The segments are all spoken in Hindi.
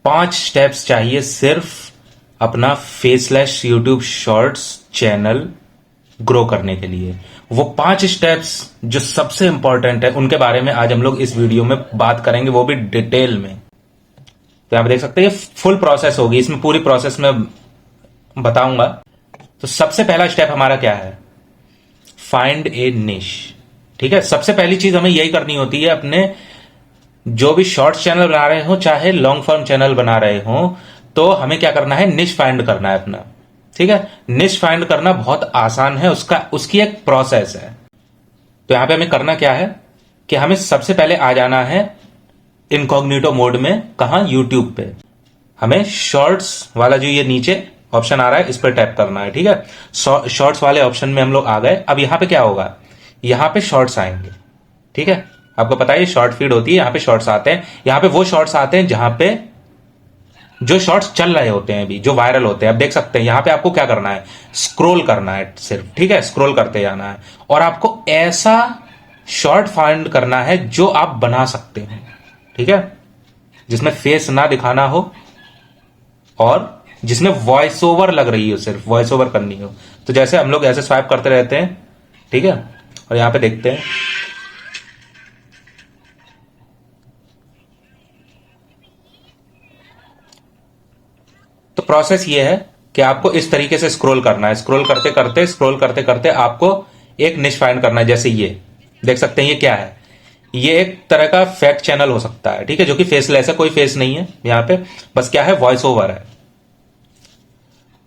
5 स्टेप्स चाहिए सिर्फ अपना faceless YouTube shorts channel grow करने के लिए। वो 5 स्टेप्स जो सबसे इंपॉर्टेंट है उनके बारे में आज हम लोग इस वीडियो में बात करेंगे, वो भी डिटेल में। तो यहां पे देख सकते हैं ये फुल प्रोसेस होगी, इसमें पूरी प्रोसेस में बताऊंगा। तो सबसे पहला स्टेप हमारा क्या है? फाइंड ए निश। ठीक है, सबसे पहली चीज हमें यही करनी होती है, अपने जो भी शॉर्ट्स चैनल बना रहे हो चाहे लॉन्ग फॉर्म चैनल बना रहे हो, तो हमें क्या करना है? निश फाइंड करना है अपना। ठीक है, निश फाइंड करना बहुत आसान है, उसकी एक प्रोसेस है। तो यहां पे हमें करना क्या है कि हमें सबसे पहले आ जाना है इनकॉग्निटो मोड में। कहां? यूट्यूब पे। हमें शॉर्ट्स वाला जो ये नीचे ऑप्शन आ रहा है इस पर टैप करना है। ठीक है, शॉर्ट्स वाले ऑप्शन में हम लोग आ गए। अब यहां पे क्या होगा? यहां पे शॉर्ट्स आएंगे। ठीक है, आपको पता है शॉर्ट फीड होती है, यहां पे शॉर्ट्स आते हैं। यहां पे वो शॉर्ट्स आते हैं जहां पे जो शॉर्ट्स चल रहे होते हैं अभी, जो वायरल होते हैं। अब देख सकते हैं यहां पे आपको क्या करना है? स्क्रॉल करना है सिर्फ। ठीक है, स्क्रॉल करते जाना है और आपको ऐसा शॉर्ट फाइंड करना है जो आप बना सकते हैं। ठीक है, जिसमें फेस ना दिखाना हो और जिसमें वॉइस ओवर लग रही हो, सिर्फ वॉइस ओवर करनी हो। तो जैसे हम लोग ऐसे स्वाइप करते रहते हैं। ठीक है, और यहां पे देखते हैं तो प्रोसेस ये है कि आपको इस तरीके से स्क्रॉल करना है। स्क्रॉल करते करते आपको एक निश फाइंड करना है। जैसे ये देख सकते हैं, ये क्या है? ये एक तरह का फैक्ट चैनल हो सकता है। ठीक है, जो कि फेसलेस है, कोई फेस नहीं है यहां पे, बस क्या है? वॉइस ओवर है।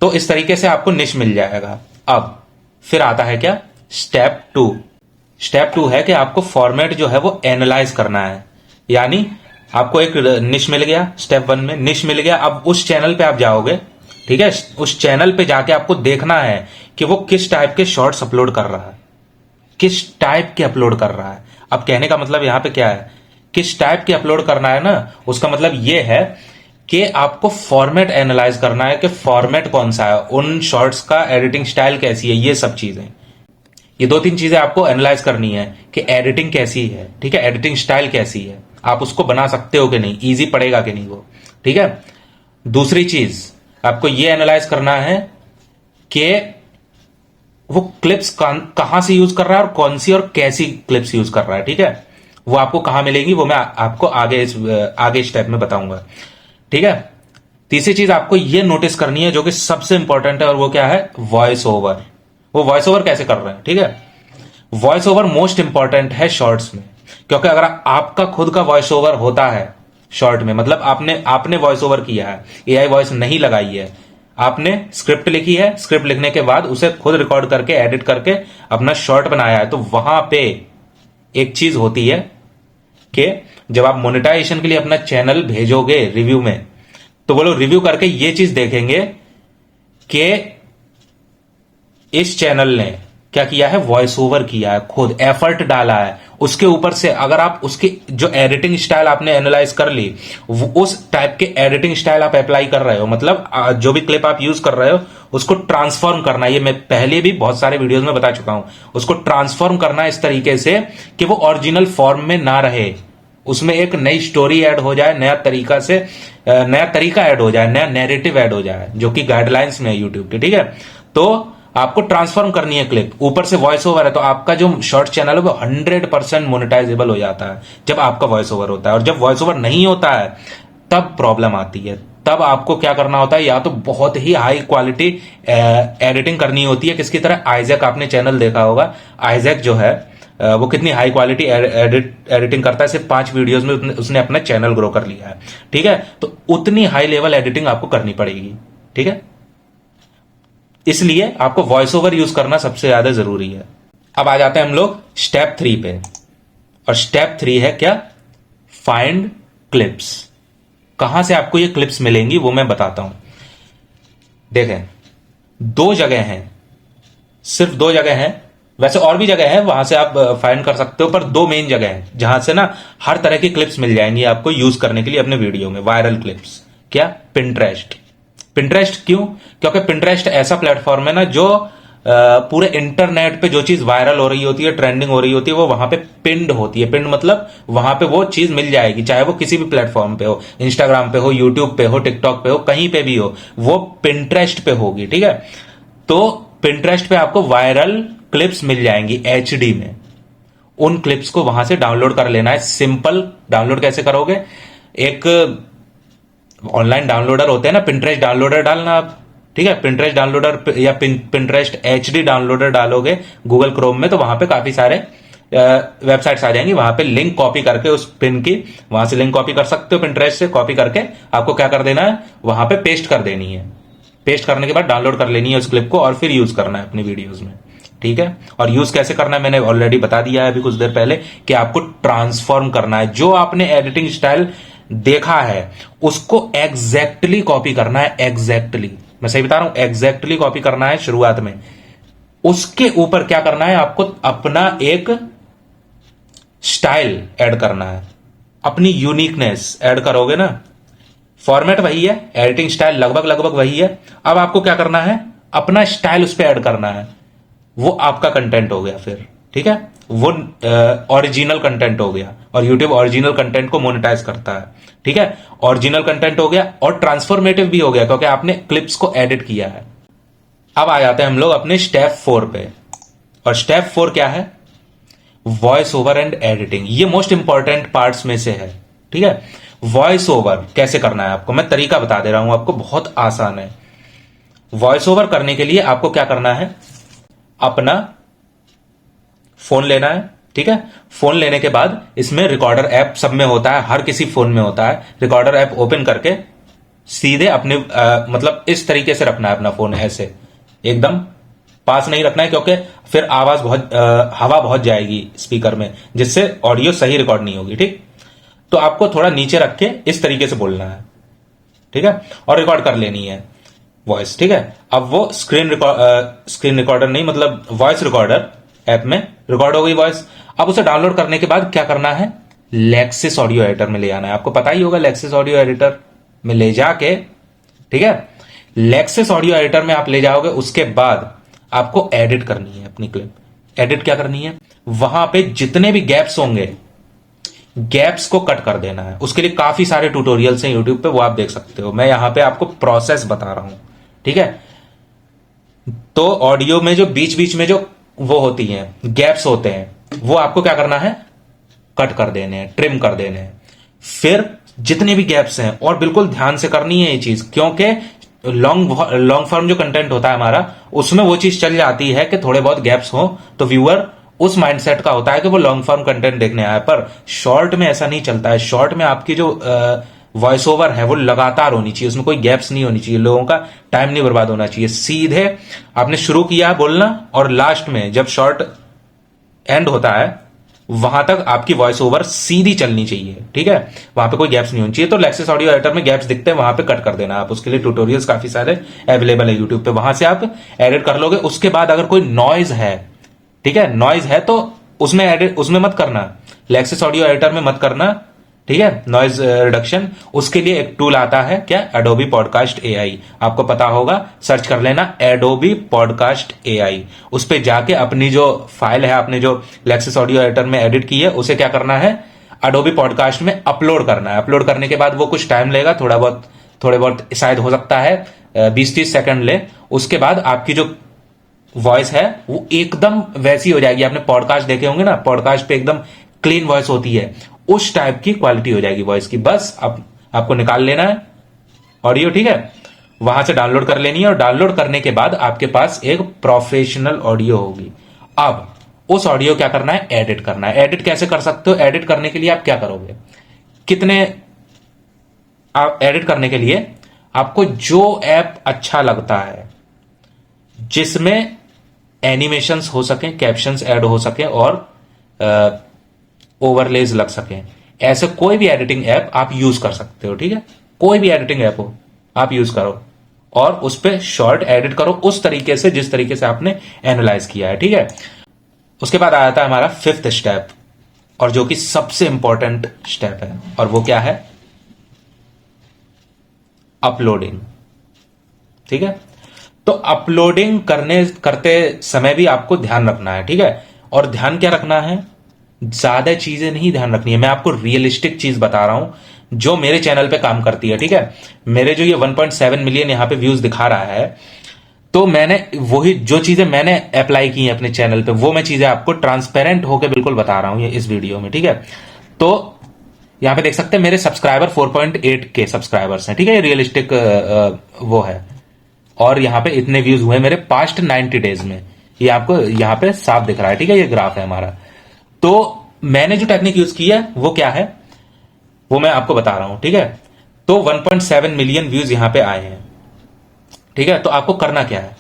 तो इस तरीके से आपको निश मिल जाएगा। अब फिर आता है क्या? स्टेप 2। स्टेप 2 है कि आपको फॉर्मेट जो है वो एनालाइज करना है। यानी आपको एक निश मिल गया, स्टेप 1 में निश मिल गया। अब उस चैनल पे आप जाओगे। ठीक है, उस चैनल पे जाके आपको देखना है कि वो किस टाइप के शॉर्ट्स अपलोड कर रहा है, किस टाइप के अपलोड कर रहा है। अब कहने का मतलब यहां पे क्या है? किस टाइप के अपलोड करना है ना, उसका मतलब यह है कि आपको फॉर्मेट एनालाइज करना है कि फॉर्मेट कौन सा है, उन शॉर्ट्स का एडिटिंग स्टाइल कैसी है, ये सब चीजें। ये 2-3 चीजें आपको एनालाइज करनी है कि एडिटिंग कैसी है। ठीक है, एडिटिंग स्टाइल कैसी है, आप उसको बना सकते हो कि नहीं, इजी पड़ेगा कि नहीं वो। ठीक है, दूसरी चीज आपको ये एनालाइज करना है कि वो क्लिप्स कहां से यूज कर रहा है और कौन सी और कैसी क्लिप्स यूज कर रहा है। ठीक है, वो आपको कहां मिलेंगी वो मैं आपको आगे स्टेप में बताऊंगा। ठीक है, तीसरी चीज आपको ये नोटिस करनी है जो कि सबसे इंपॉर्टेंट है, और वो क्या है? Voice over. वो वॉइस ओवर कैसे कर रहे हैं? ठीक है, वॉइस ओवर मोस्ट इंपॉर्टेंट है शॉर्ट्स में, क्योंकि अगर आपका खुद का वॉइस ओवर होता है शॉर्ट में, मतलब आपने वॉइस ओवर किया है, एआई वॉइस नहीं लगाई है, आपने स्क्रिप्ट लिखी है, स्क्रिप्ट लिखने के बाद उसे खुद रिकॉर्ड करके एडिट करके अपना शॉर्ट बनाया है, तो वहां पे एक चीज होती है कि जब आप मोनेटाइजेशन के लिए अपना चैनल भेजोगे रिव्यू में, तो वो लोग रिव्यू करके ये चीज देखेंगे कि इस चैनल ने क्या किया है? वॉइस ओवर किया है, खुद एफर्ट डाला है। उसके ऊपर से अगर आप उसकी जो एडिटिंग स्टाइल आपने एनालाइज कर ली, उस टाइप के एडिटिंग स्टाइल आप अप्लाई कर रहे हो, मतलब जो भी क्लिप आप यूज कर रहे हो उसको ट्रांसफॉर्म करना। ये मैं पहले भी बहुत सारे वीडियोस में बता चुका हूं। उसको ट्रांसफॉर्म करना इस तरीके से कि वो ओरिजिनल फॉर्म में ना रहे, उसमें एक नई स्टोरी ऐड हो जाए, नया तरीका ऐड हो जाए, नया नैरेटिव ऐड हो जाए, जो कि गाइडलाइंस में है यूट्यूब की। ठीक है, तो आपको ट्रांसफॉर्म करनी है क्लिप, ऊपर से वॉइस ओवर है, तो आपका जो शॉर्ट चैनल है वो 100% मोनेटाइजेबल हो जाता है जब आपका वॉइस ओवर होता है। और जब वॉइस ओवर नहीं होता है तब प्रॉब्लम आती है। तब आपको क्या करना होता है? या तो बहुत ही हाई क्वालिटी एडिटिंग करनी होती है, किसकी तरह आइजैक, आपने चैनल देखा होगा, आइजैक जो है वो कितनी हाई क्वालिटी एडिटिंग करता है, सिर्फ 5 वीडियोस में उसने अपना चैनल ग्रो कर लिया है। ठीक है, तो उतनी हाई लेवल एडिटिंग आपको करनी पड़ेगी। ठीक है, इसलिए आपको वॉइस ओवर यूज करना सबसे ज्यादा जरूरी है। अब आ जाते हैं हम लोग स्टेप 3 पे, और स्टेप 3 है क्या? Find clips. कहां से आपको ये क्लिप्स मिलेंगी वो मैं बताता हूं। देखें, 2 जगह हैं, सिर्फ 2 जगह हैं, वैसे और भी जगह है वहां से आप फाइंड कर सकते हो, पर 2 मेन जगह है जहां से ना हर तरह की क्लिप्स मिल जाएंगी आपको यूज करने के लिए अपने वीडियो में, वायरल क्लिप्स। क्या? पिंटरेस्ट। पिंटरेस्ट क्यों? क्योंकि पिंटरेस्ट ऐसा प्लेटफॉर्म है ना जो पूरे इंटरनेट पे जो चीज वायरल हो रही होती है, ट्रेंडिंग हो रही होती है, वो वहां पे पिंड होती है। पिंड मतलब वहां पे वो चीज मिल जाएगी, चाहे वो किसी भी प्लेटफॉर्म पे हो, इंस्टाग्राम पे हो, यूट्यूब पे हो, टिकटॉक पे हो, कहीं पे भी हो, वो पिंटरेस्ट पे होगी। ठीक है, तो पिंटरेस्ट पे आपको वायरल क्लिप्स मिल जाएंगी एचडी में। उन क्लिप्स को वहां से डाउनलोड कर लेना है। सिंपल डाउनलोड कैसे करोगे, एक ऑनलाइन डाउनलोडर होते हैं ना, पिंटरेस्ट डाउनलोडर डालना आप। ठीक है, पिंटरेस्ट डाउनलोडर या पिंटरेस्ट एचडी डाउनलोडर डालोगे गूगल क्रोम में, तो वहां पे काफी सारे वेबसाइट्स आ जाएंगी। वहां पे लिंक कॉपी करके उस पिन की, वहां से लिंक कॉपी कर सकते हो, पिंटरेस्ट से कॉपी करके आपको क्या कर देना है, वहां पे पेस्ट कर देनी है। पेस्ट करने के बाद डाउनलोड कर लेनी है उस क्लिप को और फिर यूज करना है अपनी वीडियोज में। ठीक है, और यूज कैसे करना है मैंने ऑलरेडी बता दिया है अभी कुछ देर पहले, कि आपको ट्रांसफॉर्म करना है। जो आपने एडिटिंग स्टाइल देखा है उसको एग्जैक्टली कॉपी करना है। एग्जैक्टली, मैं सही बता रहा हूं, एग्जैक्टली कॉपी करना है शुरुआत में। उसके ऊपर क्या करना है, आपको अपना एक स्टाइल ऐड करना है, अपनी यूनिकनेस ऐड करोगे ना। फॉर्मेट वही है, एडिटिंग स्टाइल लगभग लगभग वही है। अब आपको क्या करना है, अपना स्टाइल उस पर ऐड करना है। वो आपका कंटेंट हो गया फिर। ठीक है, वो ओरिजिनल कंटेंट हो गया, और यूट्यूब ओरिजिनल कंटेंट को मोनेटाइज करता है। ठीक है, ओरिजिनल कंटेंट हो गया और ट्रांसफॉर्मेटिव भी हो गया, क्योंकि आपने क्लिप्स को एडिट किया है। अब आ जाते हैं हम लोग अपने स्टेप 4 पे, और स्टेप 4 क्या है, वॉइस ओवर एंड एडिटिंग। ये मोस्ट इंपॉर्टेंट पार्ट्स में से है। ठीक है, वॉइस ओवर कैसे करना है आपको मैं तरीका बता दे रहा हूं आपको, बहुत आसान है। वॉइस ओवर करने के लिए आपको क्या करना है, अपना फोन लेना है। ठीक है, फोन लेने के बाद इसमें रिकॉर्डर ऐप सब में होता है, हर किसी फोन में होता है। रिकॉर्डर ऐप ओपन करके सीधे अपने मतलब इस तरीके से रखना है अपना फोन, ऐसे एकदम पास नहीं रखना है, क्योंकि फिर आवाज बहुत हवा बहुत जाएगी स्पीकर में, जिससे ऑडियो सही रिकॉर्ड नहीं होगी। ठीक, तो आपको थोड़ा नीचे रख के इस तरीके से बोलना है। ठीक है, और रिकॉर्ड कर लेनी है वॉइस। ठीक है, अब वो स्क्रीन रिकॉर्डर नहीं, मतलब वॉइस रिकॉर्डर ऐप में रिकॉर्ड हो गई वॉइस। अब उसे डाउनलोड करने के बाद क्या करना है, लेक्सिस ऑडियो एडिटर में ले आना है। आपको पता ही होगा, लेक्सिस ऑडियो एडिटर में ले जाके, ठीक है, लेक्सिस ऑडियो एडिटर में आप ले जाओगे। उसके बाद आपको एडिट करनी है अपनी क्लिप। एडिट क्या करनी है, वहां पे जितने भी गैप्स होंगे, गैप्स को कट कर देना है। उसके लिए काफी सारे ट्यूटोरियल्स हैं यूट्यूब पे, वो आप देख सकते हो। मैं यहां पे आपको प्रोसेस बता रहा हूं। ठीक है, तो ऑडियो में जो बीच बीच में जो वो होती हैं, गैप्स होते हैं, वो आपको क्या करना है, कट कर देने हैं, ट्रिम कर देने हैं। फिर जितने भी गैप्स हैं, और बिल्कुल ध्यान से करनी है ये चीज, क्योंकि लॉन्ग फॉर्म जो कंटेंट होता है हमारा, उसमें वो चीज चल जाती है कि थोड़े बहुत गैप्स हो तो व्यूअर उस माइंडसेट का होता है कि वो लॉन्ग फॉर्म कंटेंट देखने आया। पर शॉर्ट में ऐसा नहीं चलता है। शॉर्ट में आपकी जो वॉइस ओवर है वो लगातार होनी चाहिए, उसमें कोई गैप्स नहीं होनी चाहिए, लोगों का टाइम नहीं बर्बाद होना चाहिए। सीधे आपने शुरू किया बोलना, और लास्ट में जब शॉर्ट एंड होता है वहां तक आपकी वॉइस ओवर सीधी चलनी चाहिए। ठीक है, वहां पे कोई गैप्स नहीं होनी चाहिए। तो लेक्सिस ऑडियो एडिटर में गैप्स दिखते हैं, वहां पे कट कर देना आप। उसके लिए ट्यूटोरियल्स काफी सारे अवेलेबल है यूट्यूब पे, वहां से आप एडिट कर लोगे। उसके बाद अगर कोई नॉइज है, ठीक है, नॉइज है तो उसमें एडिट, उसमें मत करना, लेक्सिस ऑडियो एडिटर में मत करना। ठीक है, नॉइज रिडक्शन, उसके लिए एक टूल आता है, क्या, एडोबी पॉडकास्ट एआई। आपको पता होगा, सर्च कर लेना एडोबी पॉडकास्ट एआई। उस पे जाके अपनी जो फाइल है, आपने जो लेक्सिस ऑडियो एडिटर में एडिट की है, उसे क्या करना है, एडोबी पॉडकास्ट में अपलोड करना है। अपलोड करने के बाद वो कुछ टाइम लेगा, थोड़े बहुत शायद हो सकता है 20-30 सेकंड ले। उसके बाद आपकी जो वॉइस है वो एकदम वैसी हो जाएगी। आपने पॉडकास्ट देखे होंगे ना, पॉडकास्ट पे एकदम क्लीन वॉइस होती है, उस टाइप की क्वालिटी हो जाएगी वॉइस की। बस आपको निकाल लेना है ऑडियो। ठीक है, वहां से डाउनलोड कर लेनी है, और डाउनलोड करने के बाद आपके पास एक प्रोफेशनल ऑडियो होगी। अब उस ऑडियो क्या करना है, एडिट करना है। एडिट कैसे कर सकते हो, एडिट करने के लिए आप क्या करोगे, आप एडिट करने के लिए आपको जो ऐप अच्छा लगता है, जिसमें एनिमेशंस हो सके, कैप्शंस ऐड हो सके, और ओवरलेज लग सके, ऐसे कोई भी एडिटिंग ऐप आप यूज कर सकते हो। ठीक है, कोई भी एडिटिंग ऐप हो आप यूज करो, और उस पर शॉर्ट एडिट करो उस तरीके से जिस तरीके से आपने एनालाइज किया है। ठीक है, उसके बाद आ जाता है हमारा 5th स्टेप, और जो कि सबसे इंपॉर्टेंट स्टेप है, और वो क्या है, अपलोडिंग। ठीक है, तो अपलोडिंग करते समय भी आपको ध्यान रखना है, ठीक है। और ध्यान क्या रखना है, ज्यादा चीजें नहीं ध्यान रखनी है, मैं आपको रियलिस्टिक चीज बता रहा हूं जो मेरे चैनल पे काम करती है, ठीक है। मेरे जो ये 1.7 मिलियन यहां पे व्यूज दिखा रहा है, तो मैंने वही जो चीजें मैंने अप्लाई की हैं अपने चैनल पे, वो मैं चीजें आपको ट्रांसपेरेंट होकर बिल्कुल बता रहा हूं ये इस वीडियो में, ठीक है। तो यहां पे देख सकते हैं मेरे सब्सक्राइबर 4.8 के सब्सक्राइबर्स हैं, ठीक है, ये रियलिस्टिक वो है। और यहां पे इतने व्यूज हुए मेरे पास्ट 90 डेज में, ये आपको यहां पे साफ दिख रहा है, ठीक है, ये ग्राफ है हमारा। तो मैंने जो टेक्निक यूज की है वो क्या है, वो मैं आपको बता रहा हूं, ठीक है। तो 1.7 मिलियन व्यूज यहां पे आए हैं, ठीक है। तो आपको करना क्या है,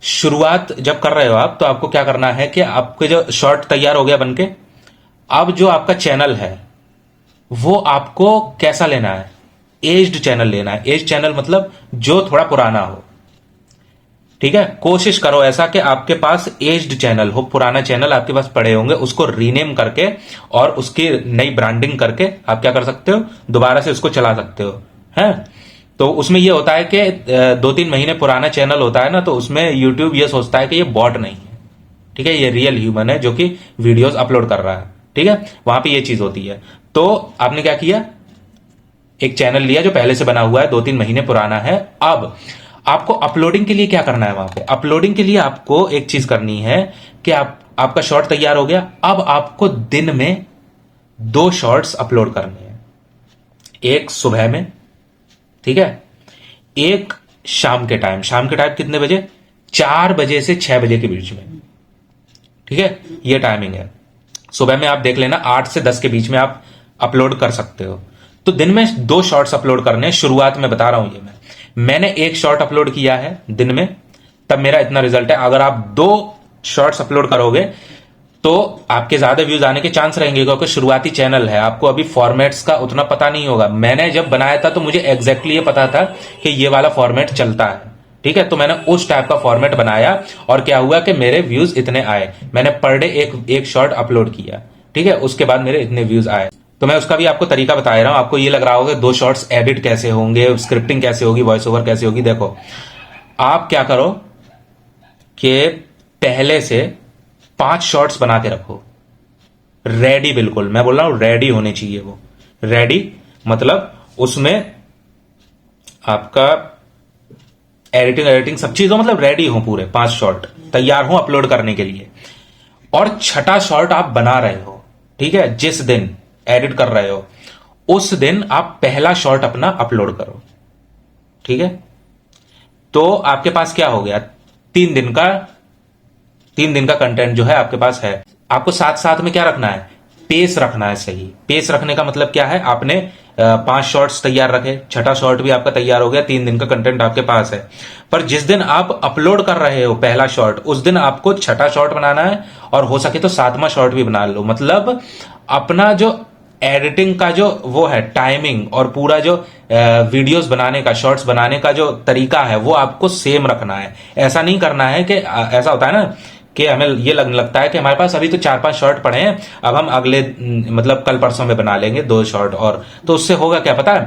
शुरुआत जब कर रहे हो आप, तो आपको क्या करना है कि आपके जो शॉर्ट तैयार हो गया बनके, अब जो आपका चैनल है वो आपको कैसा लेना है, एज्ड चैनल लेना है। एज चैनल मतलब जो थोड़ा पुराना हो, ठीक है। कोशिश करो ऐसा कि आपके पास एज्ड चैनल हो, पुराना चैनल आपके पास पड़े होंगे, उसको रीनेम करके और उसकी नई ब्रांडिंग करके आप क्या कर सकते हो, दोबारा से उसको चला सकते हो, है। तो उसमें ये होता है कि 2-3 महीने पुराना चैनल होता है ना, तो उसमें यूट्यूब ये सोचता है कि ये बॉट नहीं है, ठीक है, ये रियल ह्यूमन है जो कि वीडियोस अपलोड कर रहा है, ठीक है। वहां पे ये चीज होती है। तो आपने क्या किया, एक चैनल लिया जो पहले से बना हुआ है, 2-3 महीने पुराना है। अब आपको अपलोडिंग के लिए क्या करना है, वहां पे अपलोडिंग के लिए आपको एक चीज करनी है कि आपका शॉर्ट तैयार हो गया, अब आपको दिन में 2 शॉर्ट्स अपलोड करने हैं, एक सुबह में, ठीक है, एक शाम के टाइम। शाम के टाइम कितने बजे, 4 बजे से 6 बजे के बीच में, ठीक है, ये टाइमिंग है। सुबह में आप देख लेना 8 से 10 के बीच में आप अपलोड कर सकते हो। तो दिन में 2 शॉर्ट्स अपलोड करने हैं, शुरुआत में बता रहा हूं ये मैंने एक शॉर्ट अपलोड किया है दिन में, तब मेरा इतना रिजल्ट है। अगर आप 2 शॉर्ट्स अपलोड करोगे तो आपके ज्यादा व्यूज आने के चांस रहेंगे, क्योंकि शुरुआती चैनल है, आपको अभी फॉर्मेट्स का उतना पता नहीं होगा। मैंने जब बनाया था तो मुझे एग्जैक्टली ये पता था कि ये वाला फॉर्मेट चलता है, ठीक है। तो मैंने उस टाइप का फॉर्मेट बनाया और क्या हुआ कि मेरे व्यूज इतने आए। मैंने पर डे एक शॉर्ट अपलोड किया, ठीक है, उसके बाद मेरे इतने व्यूज आए। तो मैं उसका भी आपको तरीका बता रहा हूं। आपको ये लग रहा होगा 2 शॉर्ट्स एडिट कैसे होंगे, स्क्रिप्टिंग कैसे होगी, वॉइस ओवर कैसे होगी। देखो आप क्या करो कि पहले से 5 शॉर्ट्स बना के रखो, रेडी, बिल्कुल मैं बोल रहा हूं रेडी होने चाहिए वो। रेडी मतलब उसमें आपका एडिटिंग सब चीजों मतलब रेडी हो, पूरे 5 शॉर्ट तैयार हो अपलोड करने के लिए। और छठा शॉर्ट आप बना रहे हो, ठीक है, जिस दिन एडिट कर रहे हो उस दिन आप पहला शॉर्ट अपना अपलोड करो, ठीक है। तो आपके पास क्या हो गया, 3 दिन का कंटेंट जो है आपके पास है। आपको साथ साथ में क्या रखना है, पेस रखना है सही। पेस रखने का मतलब क्या है, आपने 5 शॉर्ट्स तैयार रखे, छठा शॉर्ट भी आपका तैयार हो गया, 3 दिन का कंटेंट आपके पास है। पर जिस दिन आप अपलोड कर रहे हो पहला शॉर्ट, उस दिन आपको छठा शॉर्ट बनाना है, और हो सके तो 7वां शॉर्ट भी बना लो। मतलब अपना जो एडिटिंग का जो वो है टाइमिंग, और पूरा जो वीडियोस बनाने का, शॉर्ट्स बनाने का जो तरीका है, वो आपको सेम रखना है। ऐसा नहीं करना है कि ऐसा होता है ना कि हमें ये लगने लगता है कि हमारे पास अभी तो 4-5 शॉर्ट पड़े हैं, अब हम अगले मतलब कल परसों में बना लेंगे 2 शॉर्ट और, तो उससे होगा क्या पता है,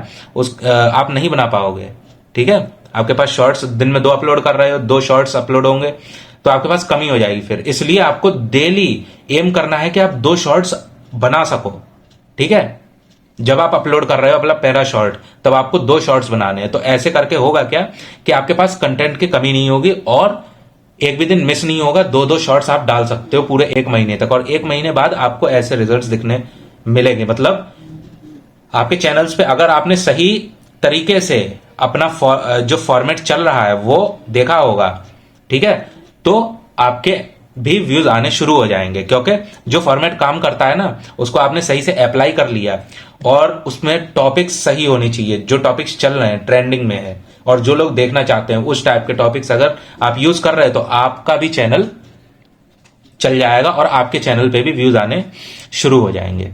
आप नहीं बना पाओगे, ठीक है। आपके पास शॉर्ट्स दिन में 2 अपलोड कर रहे हो, 2 शॉर्ट्स अपलोड होंगे तो आपके पास कमी हो जाएगी फिर। इसलिए आपको डेली एम करना है कि आप 2 शॉर्ट्स बना सको, ठीक है। जब आप अपलोड कर रहे हो अपना पहला शॉर्ट, तब आपको 2 शॉर्ट्स बनाने हैं। तो ऐसे करके होगा क्या कि आपके पास कंटेंट की कमी नहीं होगी, और एक भी दिन मिस नहीं होगा। 2-2 शॉर्ट्स आप डाल सकते हो पूरे 1 महीने तक, और 1 महीने बाद आपको ऐसे रिजल्ट्स दिखने मिलेंगे। मतलब आपके चैनल्स पे अगर आपने सही तरीके से अपना जो फॉर्मेट चल रहा है वो देखा होगा, ठीक है, तो आपके भी व्यूज आने शुरू हो जाएंगे। क्योंकि जो फॉर्मेट काम करता है ना, उसको आपने सही से अप्लाई कर लिया, और उसमें टॉपिक्स सही होने चाहिए। जो टॉपिक्स चल रहे हैं, ट्रेंडिंग में है, और जो लोग देखना चाहते हैं उस टाइप के टॉपिक्स अगर आप यूज कर रहे हैं, तो आपका भी चैनल चल जाएगा और आपके चैनल पे भी व्यूज आने शुरू हो जाएंगे।